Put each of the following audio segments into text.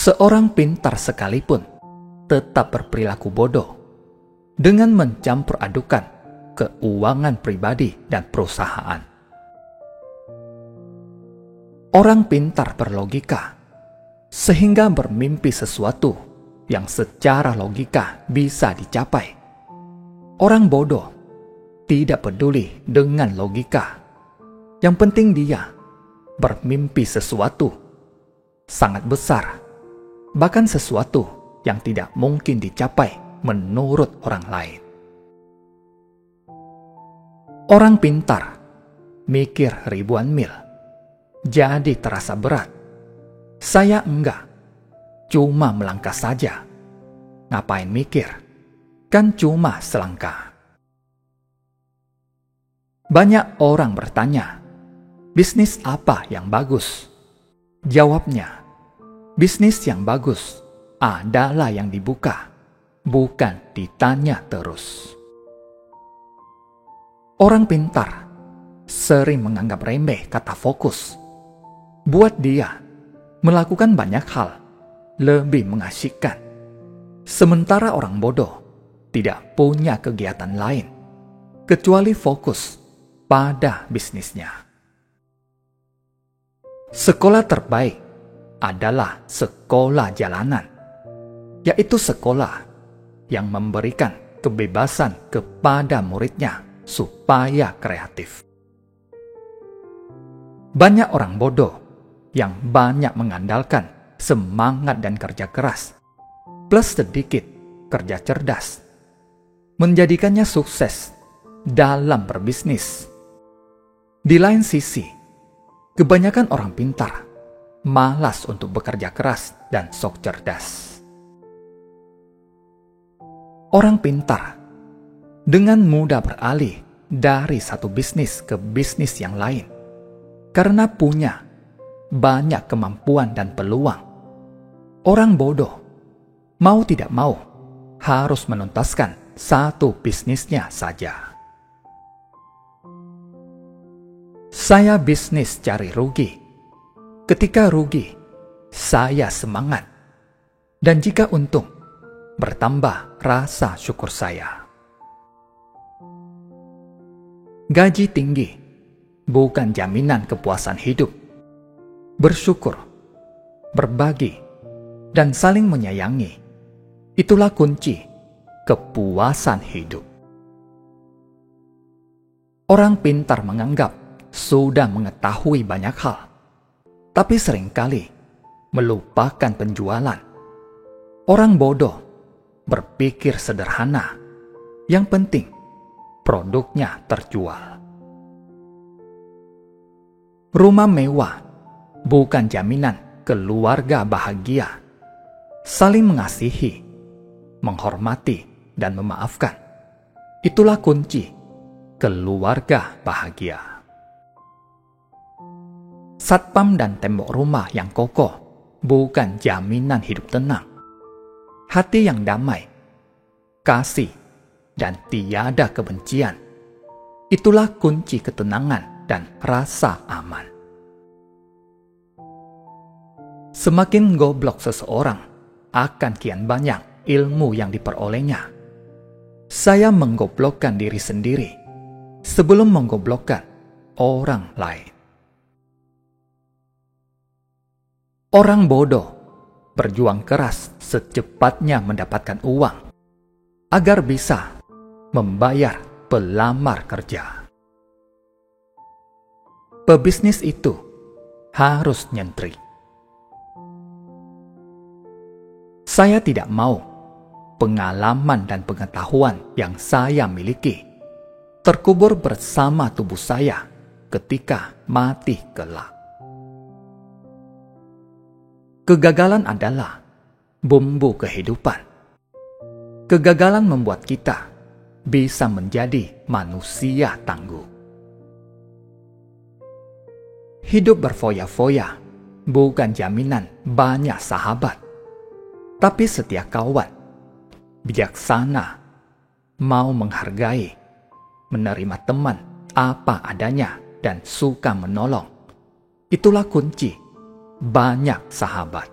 Seorang pintar sekalipun tetap berperilaku bodoh dengan mencampur adukan keuangan pribadi dan perusahaan. Orang pintar berlogika sehingga bermimpi sesuatu yang secara logika bisa dicapai. Orang bodoh tidak peduli dengan logika. Yang penting dia bermimpi sesuatu sangat besar, bahkan sesuatu yang tidak mungkin dicapai menurut orang lain. Orang pintar mikir ribuan mil, jadi terasa berat. Saya enggak, cuma melangkah saja. Ngapain mikir? Kan cuma selangkah. Banyak orang bertanya, bisnis apa yang bagus? Jawabnya, bisnis yang bagus adalah yang dibuka, bukan ditanya terus. Orang pintar sering menganggap remeh kata fokus. Buat dia, melakukan banyak hal lebih mengasyikkan. Sementara orang bodoh tidak punya kegiatan lain kecuali fokus pada bisnisnya. Sekolah terbaik adalah sekolah jalanan, yaitu sekolah yang memberikan kebebasan kepada muridnya supaya kreatif. Banyak orang bodoh yang banyak mengandalkan semangat dan kerja keras, plus sedikit kerja cerdas, menjadikannya sukses dalam berbisnis. Di lain sisi, kebanyakan orang pintar malas untuk bekerja keras dan sok cerdas. Orang pintar dengan mudah beralih dari satu bisnis ke bisnis yang lain karena punya banyak kemampuan dan peluang. Orang bodoh mau tidak mau harus menuntaskan satu bisnisnya saja. Saya bisnis cari rugi. Ketika rugi, saya semangat. Dan jika untung, bertambah rasa syukur saya. Gaji tinggi bukan jaminan kepuasan hidup. Bersyukur, berbagi, dan saling menyayangi, itulah kunci kepuasan hidup. Orang pintar menganggap sudah mengetahui banyak hal, tapi seringkali melupakan penjualan. Orang bodoh berpikir sederhana, yang penting produknya terjual. Rumah mewah bukan jaminan keluarga bahagia. Saling mengasihi, menghormati, dan memaafkan, itulah kunci keluarga bahagia. Satpam dan tembok rumah yang kokoh bukan jaminan hidup tenang. Hati yang damai, kasih, dan tiada kebencian, itulah kunci ketenangan dan rasa aman. Semakin goblok seseorang, akan kian banyak ilmu yang diperolehnya. Saya menggoblokkan diri sendiri sebelum menggoblokkan orang lain. Orang bodoh berjuang keras secepatnya mendapatkan uang agar bisa membayar pelamar kerja. Pebisnis itu harus nyentrik. Saya tidak mau pengalaman dan pengetahuan yang saya miliki terkubur bersama tubuh saya ketika mati kelak. Kegagalan adalah bumbu kehidupan. Kegagalan membuat kita bisa menjadi manusia tangguh. Hidup berfoya-foya bukan jaminan banyak sahabat, tapi setia kawan, bijaksana, mau menghargai, menerima teman apa adanya, dan suka menolong. Itulah kunci banyak sahabat.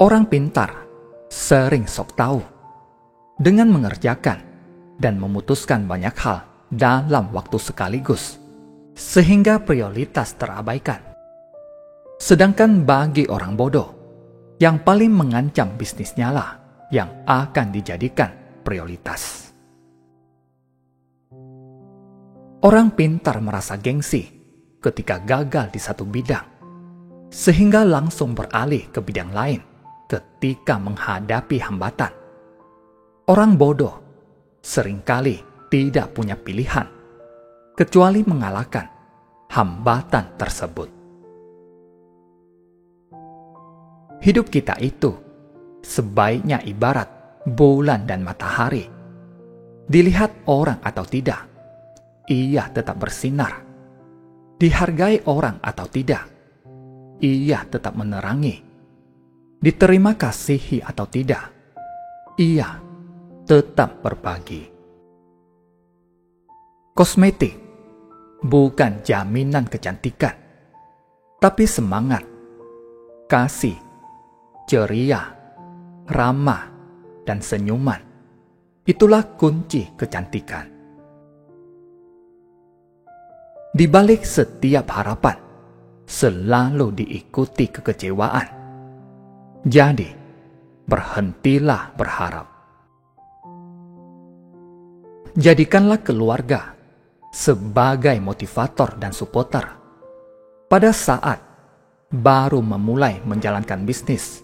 Orang pintar sering sok tahu dengan mengerjakan dan memutuskan banyak hal dalam waktu sekaligus, sehingga prioritas terabaikan. Sedangkan bagi orang bodoh, yang paling mengancam bisnisnya lah yang akan dijadikan prioritas. Orang pintar merasa gengsi ketika gagal di satu bidang, sehingga langsung beralih ke bidang lain ketika menghadapi hambatan. Orang bodoh seringkali tidak punya pilihan, kecuali mengalahkan hambatan tersebut. Hidup kita itu sebaiknya ibarat bulan dan matahari. Dilihat orang atau tidak, ia tetap bersinar. Dihargai orang atau tidak, ia tetap menerangi. Diterima kasihi atau tidak, ia tetap berbagi. Kosmetik bukan jaminan kecantikan, tapi semangat, kasih, ceria, ramah, dan senyuman. Itulah kunci kecantikan. Di balik setiap harapan, selalu diikuti kekecewaan. Jadi, berhentilah berharap. Jadikanlah keluarga sebagai motivator dan supporter pada saat baru memulai menjalankan bisnis,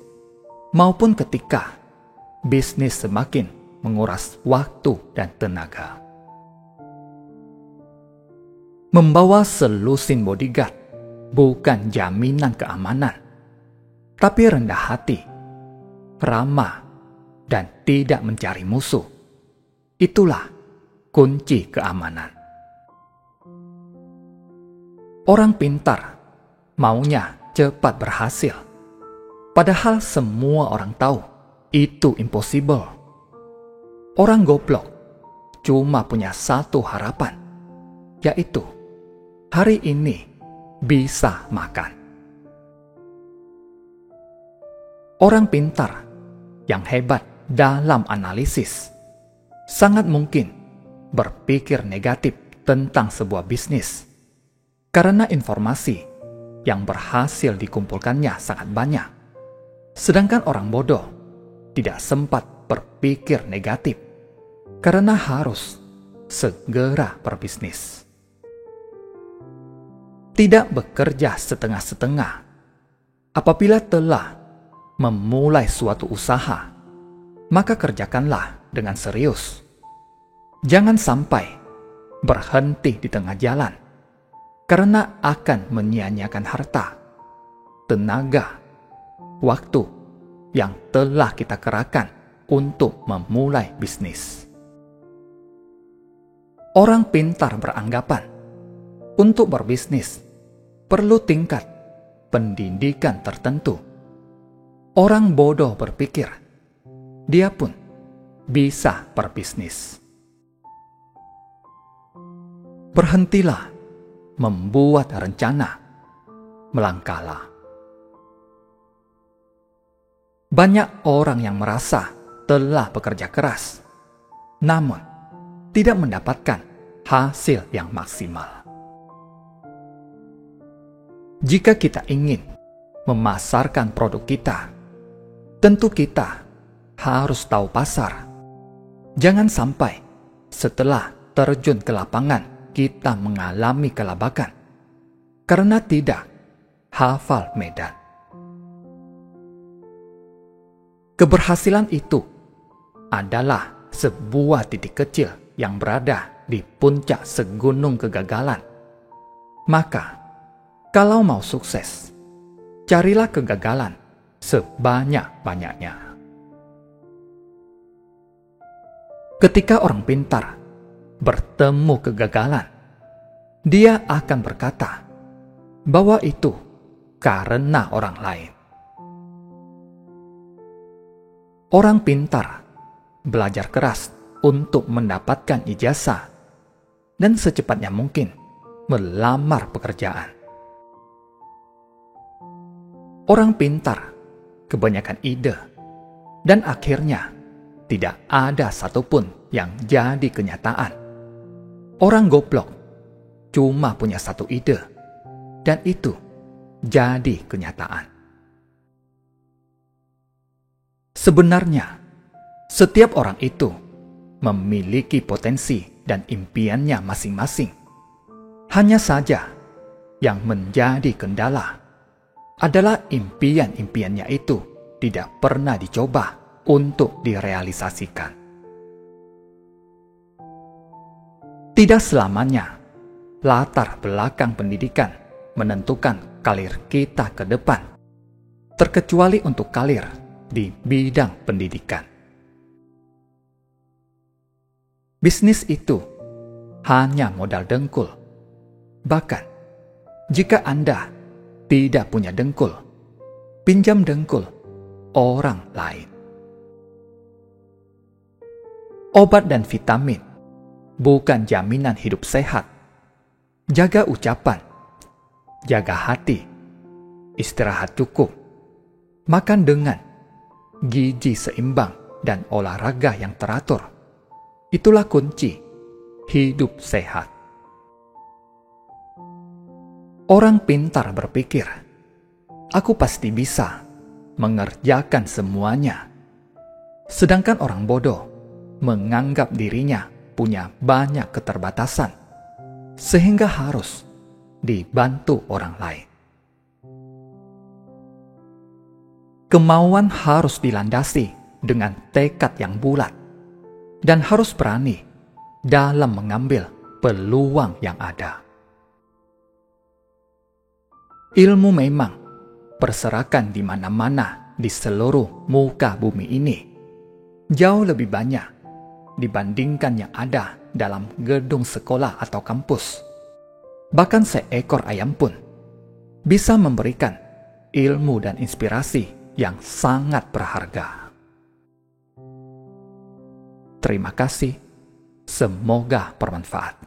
maupun ketika bisnis semakin menguras waktu dan tenaga. Membawa selusin bodyguard bukan jaminan keamanan, tapi rendah hati, ramah, dan tidak mencari musuh. Itulah kunci keamanan. Orang pintar maunya cepat berhasil, padahal semua orang tahu itu impossible. Orang goblok cuma punya satu harapan, yaitu hari ini bisa makan. Orang pintar yang hebat dalam analisis sangat mungkin berpikir negatif tentang sebuah bisnis karena informasi yang berhasil dikumpulkannya sangat banyak. Sedangkan orang bodoh tidak sempat berpikir negatif karena harus segera berbisnis. Tidak bekerja setengah-setengah. Apabila telah memulai suatu usaha, maka kerjakanlah dengan serius. Jangan sampai berhenti di tengah jalan, karena akan menyia-nyiakan harta, tenaga, waktu yang telah kita kerahkan untuk memulai bisnis. Orang pintar beranggapan untuk berbisnis perlu tingkat pendidikan tertentu. Orang bodoh berpikir dia pun bisa berbisnis. Berhentilah membuat rencana, melangkahlah. Banyak orang yang merasa telah bekerja keras, namun tidak mendapatkan hasil yang maksimal. Jika kita ingin memasarkan produk kita, tentu kita harus tahu pasar. Jangan sampai setelah terjun ke lapangan kita mengalami kelabakan karena tidak hafal medan. Keberhasilan itu adalah sebuah titik kecil yang berada di puncak segunung kegagalan. Maka, kalau mau sukses, carilah kegagalan sebanyak-banyaknya. Ketika orang pintar bertemu kegagalan, dia akan berkata bahwa itu karena orang lain. Orang pintar belajar keras untuk mendapatkan ijazah dan secepatnya mungkin melamar pekerjaan. Orang pintar kebanyakan ide, dan akhirnya tidak ada satupun yang jadi kenyataan. Orang goblok cuma punya satu ide, dan itu jadi kenyataan. Sebenarnya, setiap orang itu memiliki potensi dan impiannya masing-masing. Hanya saja, yang menjadi kendala adalah impian-impiannya itu tidak pernah dicoba untuk direalisasikan. Tidak selamanya latar belakang pendidikan menentukan karir kita ke depan, terkecuali untuk karir di bidang pendidikan. Bisnis itu hanya modal dengkul. Bahkan, jika Anda tidak punya dengkul, pinjam dengkul orang lain. Obat dan vitamin bukan jaminan hidup sehat. Jaga ucapan, jaga hati, istirahat cukup, makan dengan gizi seimbang dan olahraga yang teratur. Itulah kunci hidup sehat. Orang pintar berpikir, aku pasti bisa mengerjakan semuanya. Sedangkan orang bodoh menganggap dirinya punya banyak keterbatasan, sehingga harus dibantu orang lain. Kemauan harus dilandasi dengan tekad yang bulat, dan harus berani dalam mengambil peluang yang ada. Ilmu memang berserakan di mana-mana di seluruh muka bumi ini. Jauh lebih banyak dibandingkan yang ada dalam gedung sekolah atau kampus. Bahkan seekor ayam pun bisa memberikan ilmu dan inspirasi yang sangat berharga. Terima kasih. Semoga bermanfaat.